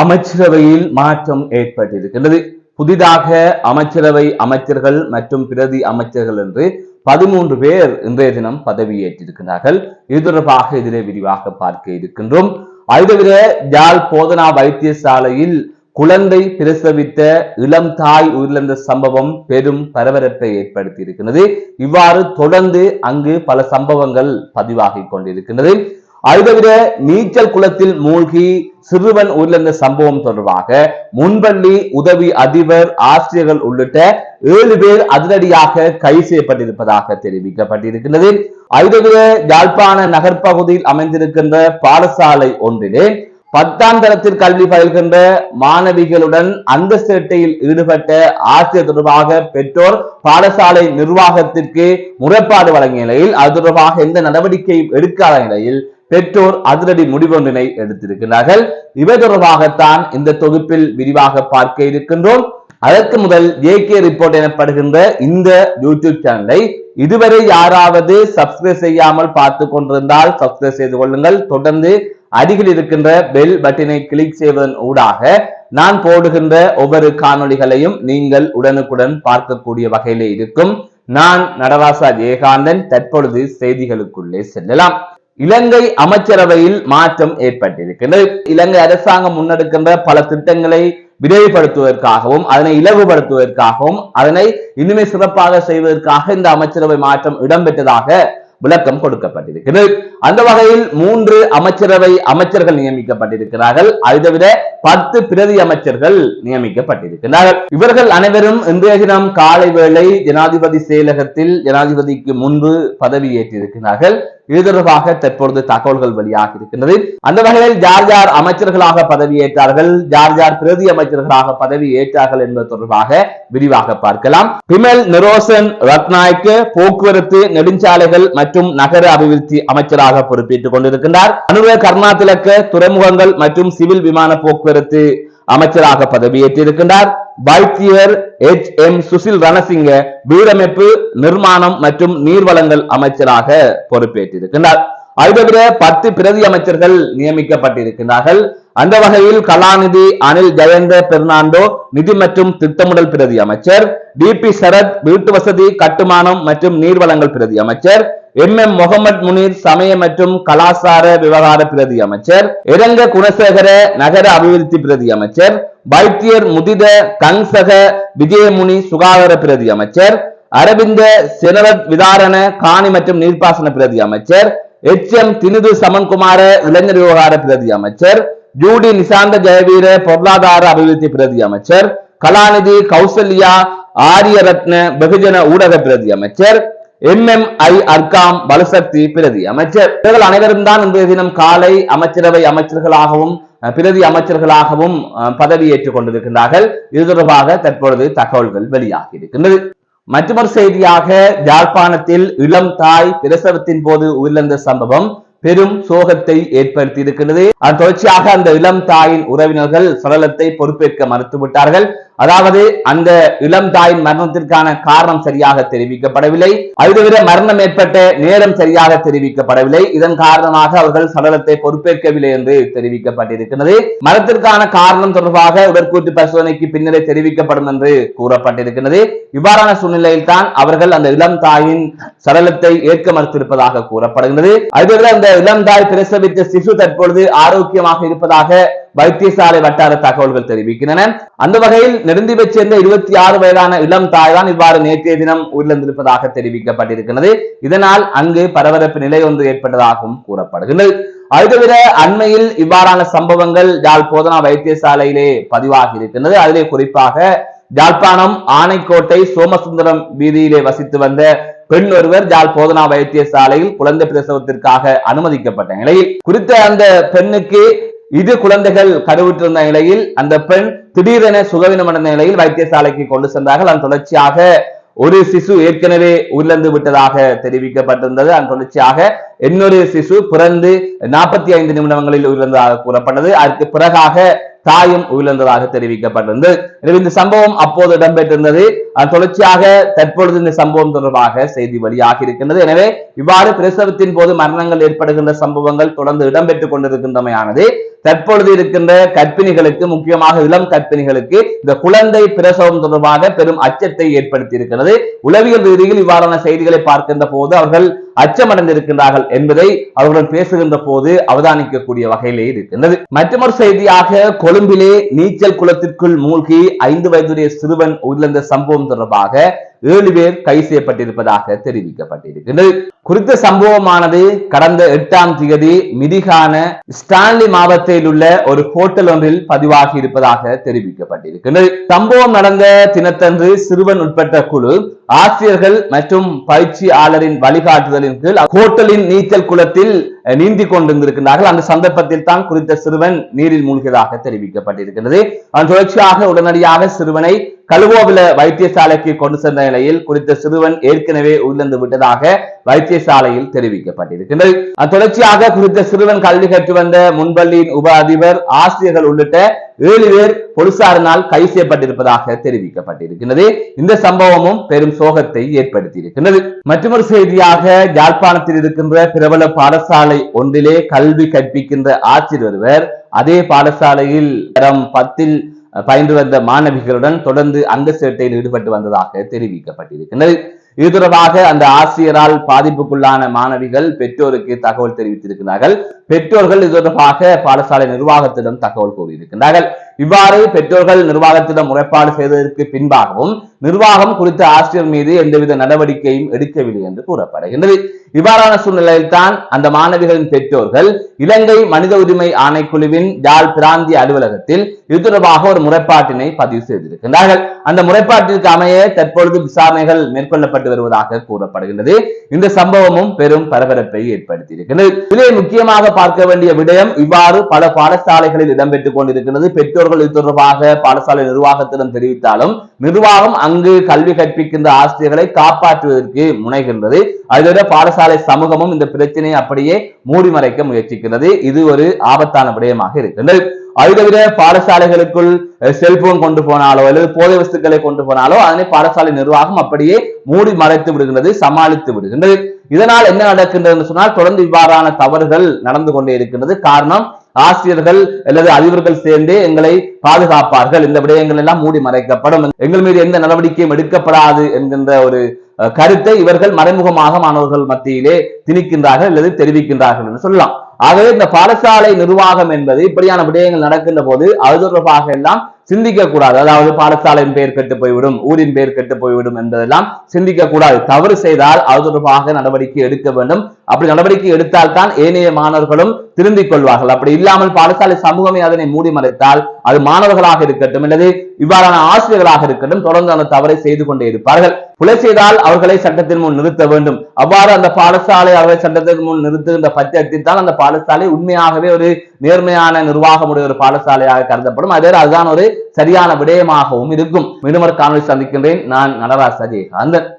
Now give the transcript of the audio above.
அமைச்சரவையில் மாற்றம் ஏற்பட்டிருக்கின்றது. புதிதாக அமைச்சரவை அமைச்சர்கள் மற்றும் பிரதி அமைச்சர்கள் என்று 13 பேர் இன்றைய தினம் பதவியேற்றிருக்கிறார்கள். இது தொடர்பாக இதிலே விரிவாக பார்க்க இருக்கின்றோம். அதுதவிர யாழ் போதனா வைத்தியசாலையில் குழந்தை பிரசவித்த இளம் தாய் உயிரிழந்த சம்பவம் பெரும் பரபரப்பை ஏற்படுத்தி இருக்கின்றது. இவ்வாறு தொடர்ந்து அங்கு பல சம்பவங்கள் பதிவாகிக் கொண்டிருக்கின்றது. அதுதவிர நீச்சல் குளத்தில் மூழ்கி சிறுவன் உயிரிழந்த சம்பவம் தொடர்பாக முன்பள்ளி உதவி அதிபர் ஆசிரியர்கள் உள்ளிட்ட 7 பேர் அதிரடியாக கைது செய்யப்பட்டிருப்பதாக தெரிவிக்கப்பட்டிருக்கிறது. அதுதவிர யாழ்ப்பாண நகர்பகுதியில் அமைந்திருக்கின்ற பாடசாலை ஒன்றிலே 10ஆம் தரத்தில் கல்வி பயில்கின்ற மாணவிகளுடன் அந்த சேட்டையில் ஈடுபட்ட ஆசிரியர் தொடர்பாக பெற்றோர் பாடசாலை நிர்வாகத்திற்கு முறைப்பாடு வழங்கிய நிலையில் அது தொடர்பாக எந்த நடவடிக்கையும் எடுக்காத நிலையில் பெற்றோர் அதிரடி முடிவொன்றினை எடுத்திருக்கிறார்கள். இவை தொடர்பாகத்தான் இந்த தொகுப்பில் விரிவாக பார்க்க இருக்கின்றோம். அதற்கு முதல் ஜேகே ரிப்போர்ட் எனப்படுகின்ற இந்த யூடியூப் சேனலை இதுவரை யாராவது சப்ஸ்கிரைப் செய்யாமல் பார்த்து கொண்டிருந்தால் சப்ஸ்கிரைப் செய்து கொள்ளுங்கள். தொடர்ந்து அருகில் இருக்கின்ற பெல் பட்டனை கிளிக் செய்வதன் ஊடாக நான் போடுகின்ற ஒவ்வொரு காணொளிகளையும் நீங்கள் உடனுக்குடன் பார்க்கக்கூடிய வகையிலே இருக்கும். நான் நடராசா ஜெயகாந்தன். தற்பொழுது செய்திகளுக்குள்ளே செல்லலாம். இலங்கை அமைச்சரவையில் மாற்றம் ஏற்பட்டிருக்கிறது. இலங்கை அரசாங்கம் முன்னெடுக்கின்ற பல திட்டங்களை விரைவுபடுத்துவதற்காகவும் அதனை இலகுபடுத்துவதற்காகவும் அதனை இனிமே சிறப்பாக செய்வதற்காக இந்த அமைச்சரவை மாற்றம் இடம்பெற்றதாக விளக்கம் கொடுக்கப்பட்டிருக்கிறது. அந்த வகையில் 3 அமைச்சரவை அமைச்சர்கள் நியமிக்கப்பட்டிருக்கிறார்கள். அதை தவிர 10 பிரதி அமைச்சர்கள் நியமிக்கப்பட்டிருக்கிறார்கள். இவர்கள் அனைவரும் இன்றைய தினம் காலை வேளை ஜனாதிபதி செயலகத்தில் ஜனாதிபதிக்கு முன்பு பதவியேற்றிருக்கிறார்கள். இது தொடர்பாக தற்பொழுது தகவல்கள் வெளியாக இருக்கின்றது. அந்த வகையில் யார் யார் அமைச்சர்களாக பதவியேற்றார்கள், யார் யார் பிரதி அமைச்சர்களாக பதவி ஏற்றார்கள் என்பது தொடர்பாக விரிவாக பார்க்கலாம். பிமல் நிரோசன் ரத்நாயக்க போக்குவரத்து நெடுஞ்சாலைகள் மற்றும் நகர அபிவிருத்தி அமைச்சராக பொறுப்பேற்றுக் கொண்டிருக்கின்றார். அனுர கர்நாதிலக்க துறைமுகங்கள் மற்றும் சிவில் விமான போக்குவரத்து அமைச்சராக பதவியேற்றிருக்கின்றார். வைத்தியர் HM சுசில் ரணசிங்க வீடமைப்பு நிர்மாணம் மற்றும் நீர்வளங்கள் அமைச்சராக பொறுப்பேற்றிருக்கின்றார். அதுதவிர 10 பிரதி அமைச்சர்கள் நியமிக்கப்பட்டிருக்கிறார்கள். அந்த வகையில் கலாநிதி அனில் ஜெயந்த பெர்னாண்டோ நிதி மற்றும் திட்டமிடல் பிரதி அமைச்சர், DP சரத் வீட்டு வசதி கட்டுமானம் மற்றும் நீர்வளங்கள் பிரதி அமைச்சர், MM முகமது முனீர் சமய மற்றும் கலாசார விவகார பிரதி அமைச்சர், இரங்க குணசேகர நகர அபிவிருத்தி பிரதி அமைச்சர், வைத்தியர் முதித கங்சக விஜயமுனி சுகாதார பிரதி அமைச்சர், அரவிந்த செனரத் விதாரண காணி மற்றும் நீர்ப்பாசன பிரதி அமைச்சர், HM தினிது சமன்குமார இளைஞர் விவகார பிரதி அமைச்சர், ஜூடி நிசாந்த ஜெயவீர பொருளாதார அபிவிருத்தி பிரதி அமைச்சர், கலாநிதி கௌசல்யா ஆரியரத்ன வெகுஜன ஊடக பிரதி அமைச்சர், MMI அர்காம் பலசக்தி பிரதி அமைச்சர். இவர்கள் அனைவரும் தான் இன்றைய தினம் காலை அமைச்சரவை அமைச்சர்களாகவும் பிரதி அமைச்சர்களாகவும் பதவியேற்றுக் கொண்டிருக்கின்றார்கள். இது தொடர்பாக தற்பொழுது தகவல்கள் வெளியாகி இருக்கின்றது. மற்றொரு செய்தியாக யாழ்ப்பாணத்தில் இளம் தாய் பிரசவத்தின் போது உயிரிழந்த சம்பவம் பெரும் சோகத்தை ஏற்படுத்தி இருக்கின்றது. அது தொடர்ச்சியாக அந்த இளம் தாயின் உறவினர்கள் சடலத்தை பொறுப்பேற்க மறுத்துவிட்டார்கள். அதாவது அந்த இளம் தாயின் மரணத்திற்கான காரணம் சரியாக தெரிவிக்கப்படவில்லை. அது தவிர மரணம் ஏற்பட்ட நேரம் சரியாக தெரிவிக்கப்படவில்லை. இதன் காரணமாக அவர்கள் சடலத்தை பொறுப்பேற்கவில்லை என்று தெரிவிக்கப்பட்டிருக்கிறது. மரணத்திற்கான காரணம் தொடர்பாக உடற்கூற்று பரிசோதனைக்கு பின்னரே தெரிவிக்கப்படும் என்று கூறப்பட்டிருக்கிறது. இவ்வாறான சூழ்நிலையில் தான் அவர்கள் அந்த இளம் தாயின் சடலத்தை ஏற்க மறுத்திருப்பதாக கூறப்படுகிறது. அது தவிர அந்த இளம் தாய் பிரசவித்த சிசு தற்பொழுது ஆரோக்கியமாக இருப்பதாக வைத்தியசாலை வட்டார தகவல்கள் தெரிவிக்கின்றன. அந்த வகையில் நெடுந்தீவை சேர்ந்த 26 வயதான இளம் தாய் தான் இவ்வாறு நேற்றைய தினம் உயிரிழந்திருப்பதாக தெரிவிக்கப்பட்டிருக்கிறது. இதனால் அங்கு பரபரப்பு நிலை ஒன்று ஏற்பட்டதாகவும் கூறப்படுகிறது. அது தவிர அண்மையில் இவ்வாறான சம்பவங்கள் யாழ் போதனா வைத்தியசாலையிலே பதிவாகி இருக்கின்றது. அதிலே குறிப்பாக யாழ்ப்பாணம் ஆனைக்கோட்டை சோமசுந்தரம் வீதியிலே வசித்து வந்த பெண் ஒருவர் யாழ் போதனா வைத்தியசாலையில் குழந்தை பிரசவத்திற்காக அனுமதிக்கப்பட்ட நிலையில் குறித்த அந்த பெண்ணுக்கு 2 குழந்தைகள் கருவுற்றிருந்த நிலையில் அந்த பெண் திடீரென சுகவீனமடைந்த நிலையில் வைத்தியசாலைக்கு கொண்டு சென்றார்கள். அதன் தொடர்ச்சியாக ஒரு சிசு ஏற்கனவே உயிரிழந்து விட்டதாக தெரிவிக்கப்பட்டிருந்தது. அதன் தொடர்ச்சியாக இன்னொரு சிசு பிறந்து 45 நிமிடங்களில் உயிரிழந்ததாக கூறப்பட்டது. அதற்கு பிறகாக தாயும் உயிரிழந்ததாக தெரிவிக்கப்பட்டிருந்தது. எனவே இந்த சம்பவம் அப்போது இடம்பெற்றிருந்தது. தொடர்ச்சியாக தற்பொழுது இந்த சம்பவம் தொடர்பாக செய்தி வெளியாகி இருக்கின்றது. எனவே இவ்வாறு பிரசவத்தின் போது மரணங்கள் ஏற்படுகின்ற சம்பவங்கள் தொடர்ந்து இடம்பெற்றுக் கொண்டிருக்கின்றமையானது தற்பொழுது இருக்கின்ற கர்ப்பிணிகளுக்கு, முக்கியமாக இளம் கர்ப்பிணிகளுக்கு இந்த குழந்தை பிரசவம் தொடர்பாக பெரும் அச்சத்தை ஏற்படுத்தி இருக்கிறது. உளவியல் ரீதியில் இவ்வாறான செய்திகளை பார்க்கின்ற போது அவர்கள் அச்சமடைந்திருக்கின்றார்கள் என்பதை அவர்கள் பேசுகின்ற போது அவதானிக்கக்கூடிய வகையிலே இருக்கின்றது. மற்றொரு செய்தியாக, கொழும்பிலே நீச்சல் குளத்திற்குள் மூழ்கி 5 வயதுடைய சிறுவன் உயிரிழந்த சம்பவம் தொடர்பாக 7 பேர் கைது செய்யப்பட்டிருப்பதாக தெரிவிக்கப்பட்டிருக்கிறது. குறித்த சம்பவமானது கடந்த 8ஆம் தேதி மிதிகான ஸ்டான்லி மாவட்டத்தில் உள்ள ஒரு ஹோட்டல் ஒன்றில் பதிவாகி இருப்பதாக தெரிவிக்கப்பட்டிருக்கிறது. சம்பவம் நடந்த தினத்தன்று சிறுவன் உட்பட்ட குழு ஆசிரியர்கள் மற்றும் பயிற்சியாளரின் வழிகாட்டுதலின் கீழ் ஹோட்டலின் நீச்சல் குளத்தில் நீந்தி கொண்டிருந்திருக்கிறார்கள். அந்த சந்தர்ப்பத்தில் தான் குறித்த சிறுவன் நீரில் மூழ்கியதாக தெரிவிக்கப்பட்டிருக்கிறது. அதன் தொடர்ச்சியாக உடனடியாக சிறுவனை கழுவோவில வைத்தியசாலைக்கு கொண்டு சென்ற நிலையில் குறித்த சிறுவன் ஏற்கனவே உயிரிழந்து விட்டதாக வைத்தியசாலையில் தெரிவிக்கப்பட்டிருக்கிறது. தொடர்ச்சியாக குறித்த சிறுவன் கல்வி கற்று வந்த முன்பள்ளியின் உப அதிபர், ஆசிரியர்கள் உள்ளிட்ட 7 பேர் போலீசாரினால் கைது செய்யப்பட்டிருப்பதாக தெரிவிக்கப்பட்டிருக்கிறது. இந்த சம்பவமும் பெரும் சோகத்தை ஏற்படுத்தி இருக்கிறது. மற்றொரு செய்தியாக, யாழ்ப்பாணத்தில் இருக்கின்ற பிரபல பாடசாலை ஒன்றிலே கல்வி கற்பிக்கின்ற ஆசிரியர் ஒருவர் அதே பாடசாலையில் தரம் 10 பயின்று வந்த மாணவிகளுடன் தொடர்ந்து அங்க சேட்டையில் ஈடுபட்டு வந்ததாக தெரிவிக்கப்பட்டிருக்கிறது. இது தொடர்பாக அந்த ஆசிரியரால் பாதிப்புக்குள்ளான மாணவிகள் பெற்றோருக்கு தகவல் தெரிவித்திருக்கிறார்கள். பெற்றோர்கள் இது தொடர்பாக பாடசாலை நிர்வாகத்திடம் தகவல் கூறியிருக்கிறார்கள். இவ்வாறு பெற்றோர்கள் நிர்வாகத்திடம் முறைப்பாடு செய்ததற்கு பின்பாகவும் நிர்வாகம் குறித்த ஆசிரியர் மீது எந்தவித நடவடிக்கையும் எடுக்கவில்லை என்று கூறப்படுகின்றது. இவ்வாறான சூழ்நிலையில் தான் அந்த மாணவிகளின் பெற்றோர்கள் இலங்கை மனித உரிமை ஆணைக்குழுவின் யாழ் பிராந்திய அலுவலகத்தில் இது தொடர்பாக ஒரு முறைப்பாட்டினை பதிவு செய்திருக்கிறார்கள். அந்த முறைப்பாட்டிற்கு அமைய தற்பொழுது விசாரணைகள் மேற்கொள்ளப்பட்டு வருவதாக கூறப்படுகின்றது. இந்த சம்பவமும் பெரும் பரபரப்பை ஏற்படுத்தி இருக்கிறது. இதிலே முக்கியமாக பார்க்க வேண்டிய விடயம், இவ்வாறு பல பாடசாலைகளில் இடம்பெற்றுக் கொண்டிருக்கிறது. பெற்றோர்கள் இது தொடர்பாக பாடசாலை நிர்வாகத்திடம் தெரிவித்தாலும் நிர்வாகம் அங்கு கல்வி கற்பிக்கின்ற ஆசிரியர்களை காப்பாற்றுவதற்கு முனைகின்றது. அதோட பாடசாலை சமூகமும் இந்த பிரச்சனையை அப்படியே மூடி மறைக்க முயற்சிக்கிறது. இது ஒரு ஆபத்தான விடயமாக இருக்கின்றது. அது தவிர பாடசாலைகளுக்குள் செல்போன் கொண்டு போனாலோ அல்லது போதை வஸ்துக்களை கொண்டு போனாலோ அதனை பாடசாலை நிர்வாகம் அப்படியே மூடி மறைத்து விடுகின்றது, சமாளித்து விடுகின்றது. இதனால் என்ன நடக்கின்றது சொன்னால் தொடர்ந்து இவ்வாறான தவறுகள் நடந்து கொண்டே இருக்கின்றது. காரணம், ஆசிரியர்கள் அல்லது அதிபர்கள் சேர்ந்து எங்களை பாதுகாப்பார்கள், இந்த விடயங்கள் எல்லாம் மூடி மறைக்கப்படும், எங்கள் மீது எந்த நடவடிக்கையும் எடுக்கப்படாது என்கின்ற ஒரு கருத்தை இவர்கள் மறைமுகமாக மாணவர்கள் மத்தியிலே திணிக்கின்றார்கள் அல்லது தெரிவிக்கின்றார்கள் என்று சொல்லலாம். ஆகவே இந்த பாடசாலை நிர்வாகம் என்பது இப்படியான விடயங்கள் நடக்கின்ற போது அது தொடர்பாக எல்லாம் சிந்திக்க கூடாது. அதாவது பாடசாலையின் பெயர் கெட்டு போய்விடும், ஊரின் பெயர் கெட்டு போய்விடும் என்பதெல்லாம் சிந்திக்க கூடாது. தவறு செய்தால் அது தொடர்பாக நடவடிக்கை எடுக்க வேண்டும். அப்படி நடவடிக்கை எடுத்தால் தான் ஏனைய மாணவர்களும் திருந்திக் கொள்வார்கள். அப்படி இல்லாமல் பாடசாலை சமூகமே அதனை மூடி மறைத்தால் அது மாணவர்களாக இருக்கட்டும் அல்லது இவ்வாறான ஆசிரியர்களாக இருக்கட்டும் தொடர்ந்து அந்த தவறை செய்து கொண்டே இருப்பார்கள். கொலை செய்தால் அவர்களை சட்டத்தின் முன் நிறுத்த வேண்டும். அவ்வாறு அந்த பாடசாலை அவர்களை சட்டத்திற்கு முன் நிறுத்துகின்ற பட்சத்தில் தான் அந்த பாடசாலை உண்மையாகவே ஒரு நேர்மையான நிர்வாகமுடைய ஒரு பாடசாலையாக கருதப்படும். அதே அதுதான் ஒரு சரியான விடயமாகவும் இருக்கும். மீண்டும் ஒரு காணொலி சந்திக்கின்றேன். நான் நடராஜ் அஜயகாந்தன்.